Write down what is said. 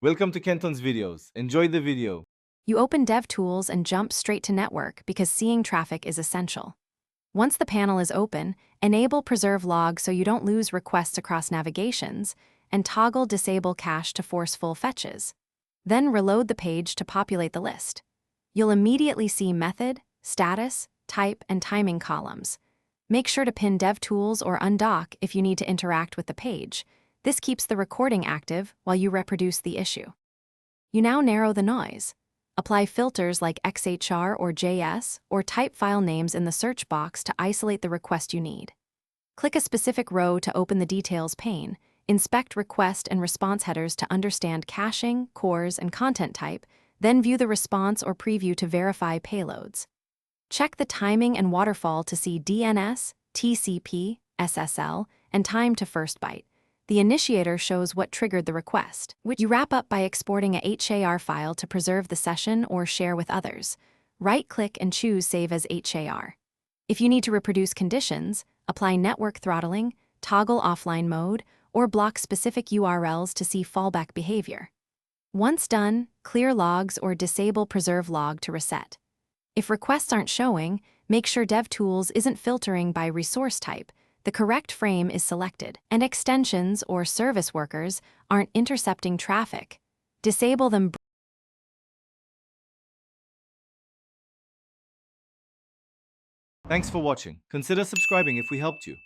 Welcome to Kenton's videos. Enjoy the video. You open DevTools and jump straight to Network because seeing traffic is essential. Once the panel is open, enable Preserve Log so you don't lose requests across navigations, and toggle Disable Cache to force full fetches. Then reload the page to populate the list. You'll immediately see method, status, type, and timing columns. Make sure to pin DevTools or undock if you need to interact with the page. This keeps the recording active while you reproduce the issue. You now narrow the noise. Apply filters like XHR or JS, or type file names in the search box to isolate the request you need. Click a specific row to open the Details pane. Inspect request and response headers to understand caching, cores, and content type, then view the response or preview to verify payloads. Check the timing and waterfall to see DNS, TCP, SSL, and time to first byte. The initiator shows what triggered the request, which you wrap up by exporting a HAR file to preserve the session or share with others. Right-click and choose Save as HAR. If you need to reproduce conditions, apply network throttling, toggle offline mode, or block specific URLs to see fallback behavior. Once done, clear logs or disable Preserve Log to reset. If requests aren't showing, make sure DevTools isn't filtering by resource type. The correct frame is selected, and extensions or service workers aren't intercepting traffic. Disable them. Thanks for watching. Consider subscribing if we helped you.